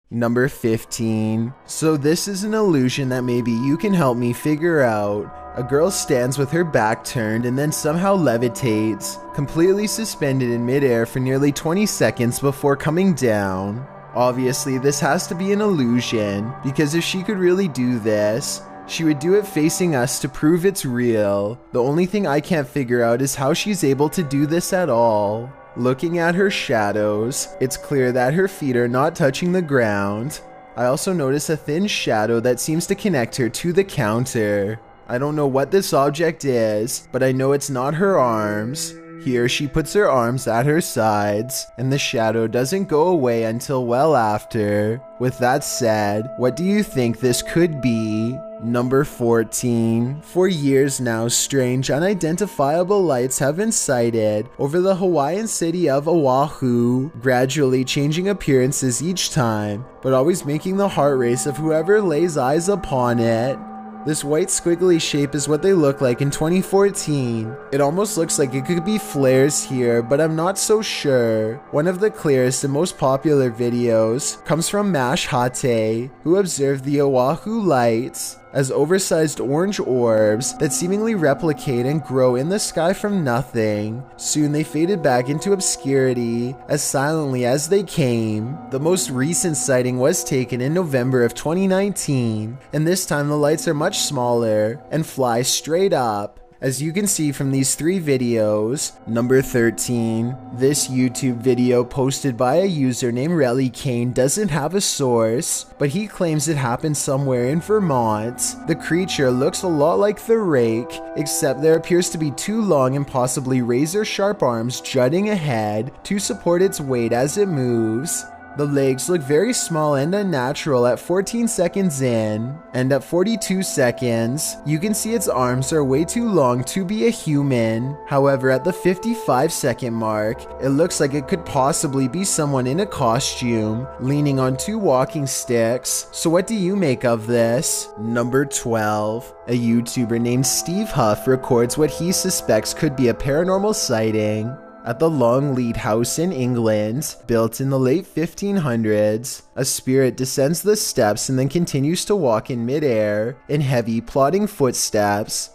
Number 15. So this is an illusion that maybe you can help me figure out. A girl stands with her back turned and then somehow levitates, completely suspended in midair for nearly 20 seconds before coming down. Obviously, this has to be an illusion, because if she could really do this, she would do it facing us to prove it's real. The only thing I can't figure out is how she's able to do this at all. Looking at her shadows, it's clear that her feet are not touching the ground. I also notice a thin shadow that seems to connect her to the counter. I don't know what this object is, but I know it's not her arms. Here she puts her arms at her sides, and the shadow doesn't go away until well after. With that said, what do you think this could be? Number 14. For years now, strange, unidentifiable lights have been sighted over the Hawaiian city of Oahu, gradually changing appearances each time, but always making the heart race of whoever lays eyes upon it. This white squiggly shape is what they look like in 2014. It almost looks like it could be flares here, but I'm not so sure. One of the clearest and most popular videos comes from Mash Hate, who observed the Oahu lights as oversized orange orbs that seemingly replicate and grow in the sky from nothing. Soon they faded back into obscurity as silently as they came. The most recent sighting was taken in November of 2019, and this time the lights are much smaller and fly straight up. As you can see from these three videos. Number 13. This YouTube video posted by a user named Relly Kane doesn't have a source, but he claims it happened somewhere in Vermont. The creature looks a lot like the rake, except there appears to be two long and possibly razor-sharp arms jutting ahead to support its weight as it moves. The legs look very small and unnatural at 14 seconds in, and at 42 seconds, you can see its arms are way too long to be a human. However, at the 55-second mark, it looks like it could possibly be someone in a costume, leaning on two walking sticks. So what do you make of this? Number 12. A YouTuber named Steve Huff records what he suspects could be a paranormal sighting. At the Longleat House in England, built in the late 1500s, a spirit descends the steps and then continues to walk in midair in heavy, plodding footsteps.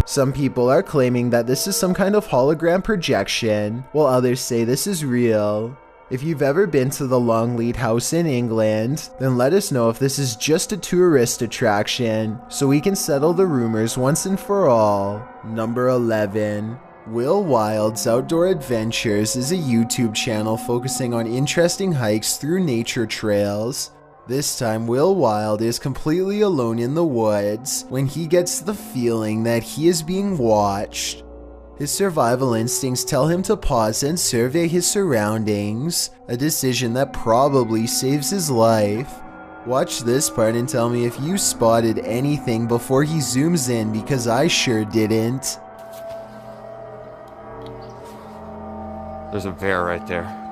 Some people are claiming that this is some kind of hologram projection, while others say this is real. If you've ever been to the Longleat House in England, then let us know if this is just a tourist attraction, so we can settle the rumors once and for all. Number 11. Will Wild's Outdoor Adventures is a YouTube channel focusing on interesting hikes through nature trails. This time, Will Wild is completely alone in the woods when he gets the feeling that he is being watched. His survival instincts tell him to pause and survey his surroundings, a decision that probably saves his life. Watch this part and tell me if you spotted anything before he zooms in, because I sure didn't. There's a bear right there.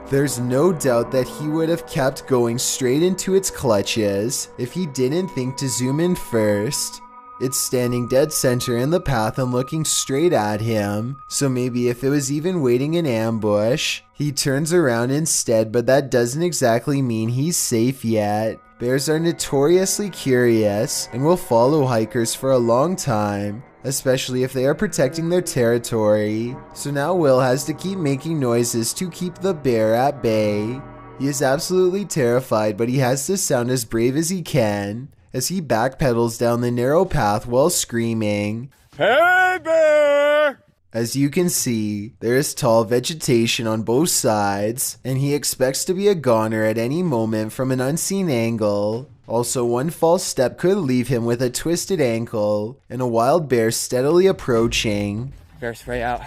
There's no doubt that he would have kept going straight into its clutches if he didn't think to zoom in first. It's standing dead center in the path and looking straight at him, so maybe if it was even waiting in ambush, he turns around instead, but that doesn't exactly mean he's safe yet. Bears are notoriously curious and will follow hikers for a long time, especially if they are protecting their territory. So now Will has to keep making noises to keep the bear at bay. He is absolutely terrified, but he has to sound as brave as he can as he backpedals down the narrow path while screaming, "Hey, bear!" As you can see, there is tall vegetation on both sides, and he expects to be a goner at any moment from an unseen angle. Also, one false step could leave him with a twisted ankle, and a wild bear steadily approaching. Bear spray out.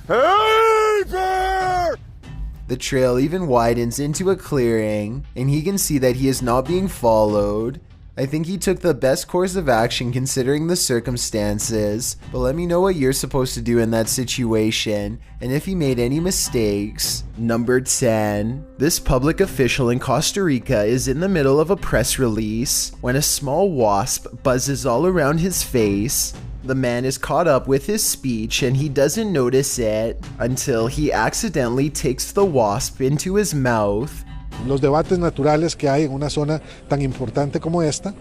Hey, bear! The trail even widens into a clearing, and he can see that he is not being followed. I think he took the best course of action considering the circumstances, but let me know what you're supposed to do in that situation, and if he made any mistakes. Number 10. This public official in Costa Rica is in the middle of a press release when a small wasp buzzes all around his face. The man is caught up with his speech and he doesn't notice it until he accidentally takes the wasp into his mouth. Los debates naturales que hay en una zona tan importante como esta,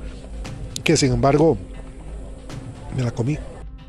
que sin embargo me la comí.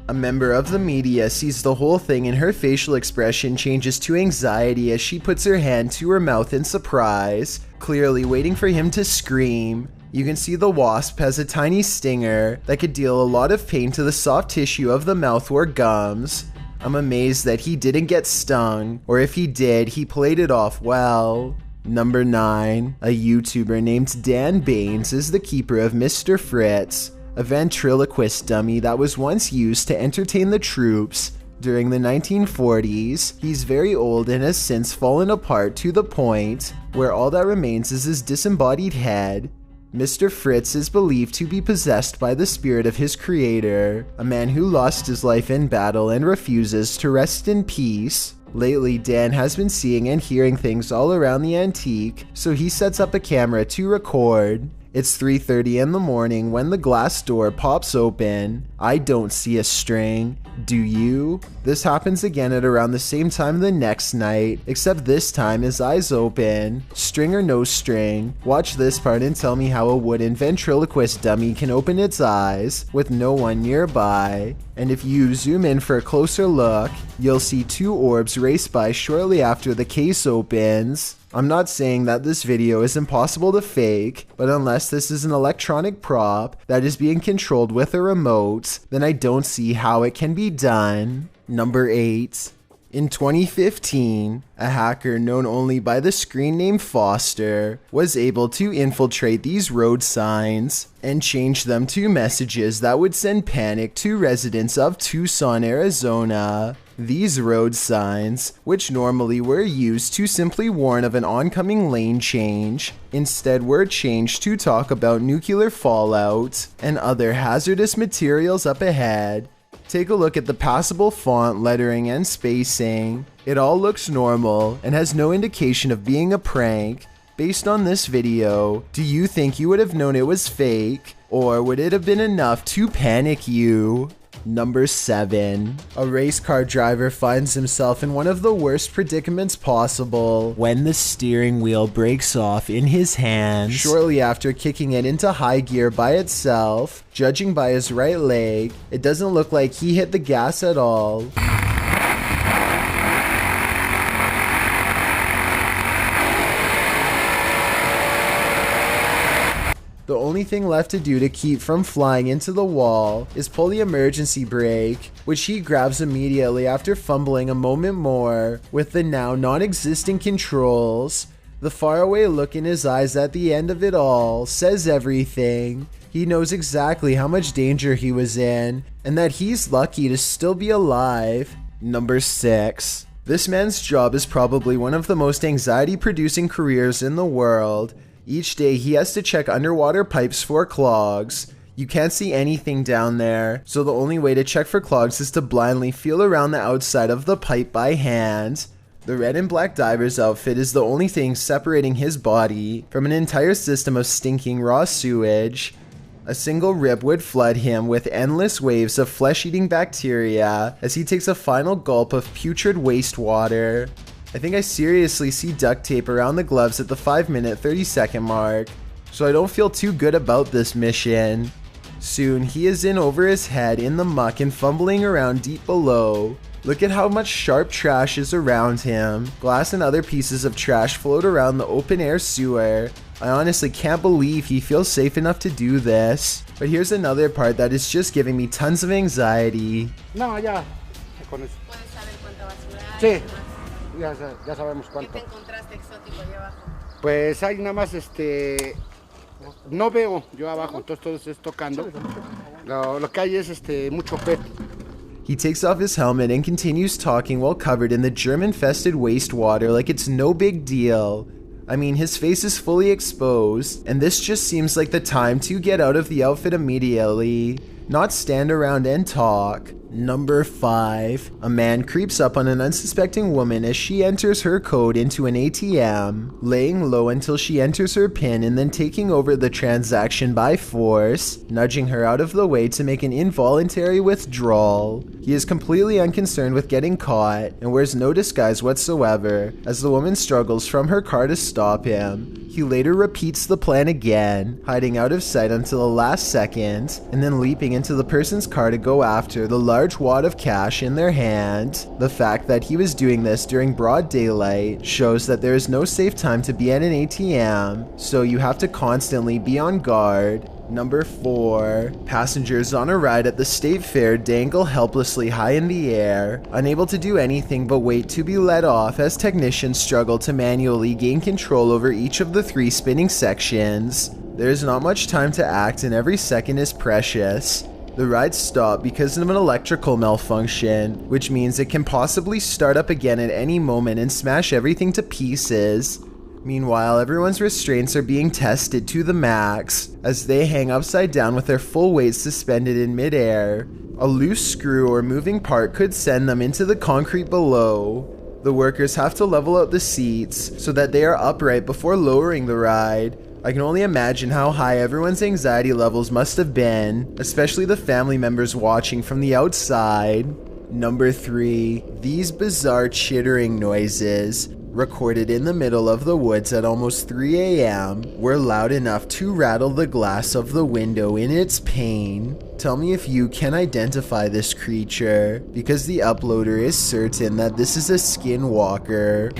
A member of the media sees the whole thing and her facial expression changes to anxiety as she puts her hand to her mouth in surprise, clearly waiting for him to scream. You can see the wasp has a tiny stinger that could deal a lot of pain to the soft tissue of the mouth or gums. I'm amazed that he didn't get stung, or if he did, he played it off well. Number 9. A YouTuber named Dan Baines is the keeper of Mr. Fritz, a ventriloquist dummy that was once used to entertain the troops during the 1940s. He's very old and has since fallen apart to the point where all that remains is his disembodied head. Mr. Fritz is believed to be possessed by the spirit of his creator, a man who lost his life in battle and refuses to rest in peace. Lately, Dan has been seeing and hearing things all around the antique, so he sets up a camera to record. It's 3:30 in the morning when the glass door pops open. I don't see a string. Do you? This happens again at around the same time the next night, except this time his eyes open. String or no string, watch this part and tell me how a wooden ventriloquist dummy can open its eyes with no one nearby. And if you zoom in for a closer look, you'll see two orbs race by shortly after the case opens. I'm not saying that this video is impossible to fake, but unless this is an electronic prop that is being controlled with a remote, then I don't see how it can be done. Number 8. In 2015, a hacker known only by the screen name Foster was able to infiltrate these road signs and change them to messages that would send panic to residents of Tucson, Arizona. These road signs, which normally were used to simply warn of an oncoming lane change, instead were changed to talk about nuclear fallout and other hazardous materials up ahead. Take a look at the passable font, lettering, and spacing. It all looks normal and has no indication of being a prank. Based on this video, do you think you would have known it was fake, or would it have been enough to panic you? Number 7. A race car driver finds himself in one of the worst predicaments possible when the steering wheel breaks off in his hands shortly after kicking it into high gear by itself. Judging by his right leg, it doesn't look like he hit the gas at all. The only thing left to do to keep from flying into the wall is pull the emergency brake, which he grabs immediately after fumbling a moment more with the now non-existent controls. The faraway look in his eyes at the end of it all says everything. He knows exactly how much danger he was in, and that he's lucky to still be alive. Number 6. This man's job is probably one of the most anxiety-producing careers in the world. Each day he has to check underwater pipes for clogs. You can't see anything down there, so the only way to check for clogs is to blindly feel around the outside of the pipe by hand. The red and black diver's outfit is the only thing separating his body from an entire system of stinking raw sewage. A single rip would flood him with endless waves of flesh-eating bacteria as he takes a final gulp of putrid wastewater. I think I seriously see duct tape around the gloves at the 5-minute 30-second mark, so I don't feel too good about this mission. Soon, he is in over his head in the muck and fumbling around deep below. Look at how much sharp trash is around him. Glass and other pieces of trash float around the open-air sewer. I honestly can't believe he feels safe enough to do this. But here's another part that is just giving me tons of anxiety. No, ya. Con eso. ¿Puedes saber cuánta basura hay? Sí. Ya sabemos ¿Qué cuánto. te encontraste exótico allá abajo? Pues hay nada más no veo yo abajo, entonces todo se está tocando. Lo que hay es mucho PET. He takes off his helmet and continues talking while covered in the germ-infested wastewater like it's no big deal. I mean, his face is fully exposed, and this just seems like the time to get out of the outfit immediately, not stand around and talk. Number 5. A man creeps up on an unsuspecting woman as she enters her code into an ATM, laying low until she enters her PIN and then taking over the transaction by force, nudging her out of the way to make an involuntary withdrawal. He is completely unconcerned with getting caught and wears no disguise whatsoever as the woman struggles from her car to stop him. He later repeats the plan again, hiding out of sight until the last second, and then leaping into the person's car to go after the large wad of cash in their hand. The fact that he was doing this during broad daylight shows that there is no safe time to be at an ATM, so you have to constantly be on guard. Number 4. Passengers on a ride at the state fair dangle helplessly high in the air, unable to do anything but wait to be let off as technicians struggle to manually gain control over each of the 3 spinning sections. There is not much time to act and every second is precious. The ride stopped because of an electrical malfunction, which means it can possibly start up again at any moment and smash everything to pieces. Meanwhile, everyone's restraints are being tested to the max as they hang upside down with their full weight suspended in midair. A loose screw or moving part could send them into the concrete below. The workers have to level out the seats so that they are upright before lowering the ride. I can only imagine how high everyone's anxiety levels must have been, especially the family members watching from the outside. Number 3. These bizarre chittering noises, recorded in the middle of the woods at almost 3 a.m., were loud enough to rattle the glass of the window in its pain. Tell me if you can identify this creature, because the uploader is certain that this is a skinwalker.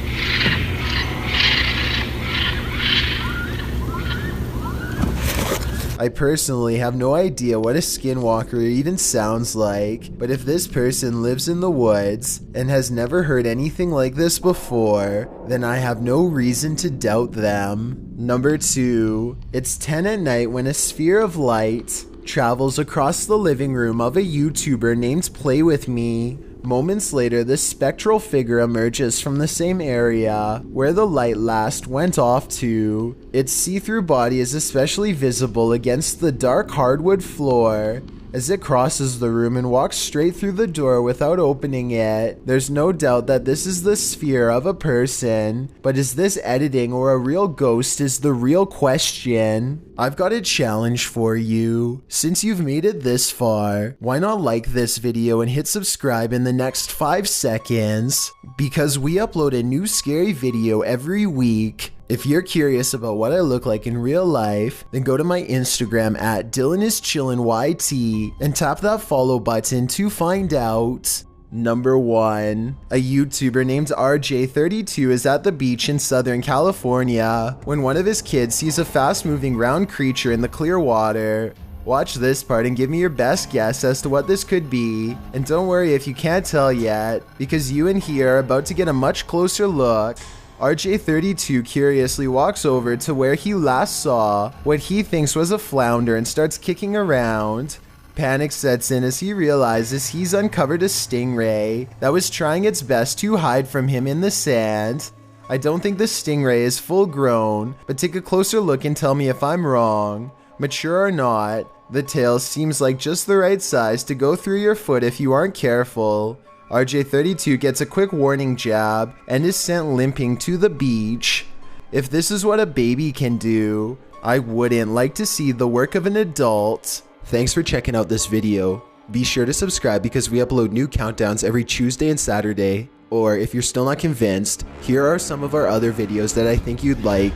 I personally have no idea what a skinwalker even sounds like, but if this person lives in the woods and has never heard anything like this before, then I have no reason to doubt them. Number 2. It's 10 at night when a sphere of light travels across the living room of a YouTuber named Play With Me. Moments later, this spectral figure emerges from the same area where the light last went off to. Its see-through body is especially visible against the dark hardwood floor. As it crosses the room and walks straight through the door without opening it, there's no doubt that this is the sphere of a person. But is this editing or a real ghost is the real question. I've got a challenge for you. Since you've made it this far, why not like this video and hit subscribe in the next 5 seconds? Because we upload a new scary video every week. If you're curious about what I look like in real life, then go to my Instagram at DylanIsChillinYT and tap that follow button to find out. Number 1. A YouTuber named RJ32 is at the beach in Southern California when one of his kids sees a fast-moving round creature in the clear water. Watch this part and give me your best guess as to what this could be. And don't worry if you can't tell yet, because you and he are about to get a much closer look. RJ32 curiously walks over to where he last saw what he thinks was a flounder and starts kicking around. Panic sets in as he realizes he's uncovered a stingray that was trying its best to hide from him in the sand. I don't think the stingray is full grown, but take a closer look and tell me if I'm wrong. Mature or not, the tail seems like just the right size to go through your foot if you aren't careful. RJ32 gets a quick warning jab and is sent limping to the beach. If this is what a baby can do, I wouldn't like to see the work of an adult. Thanks for checking out this video. Be sure to subscribe because we upload new countdowns every Tuesday and Saturday. Or if you're still not convinced, here are some of our other videos that I think you'd like.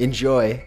Enjoy!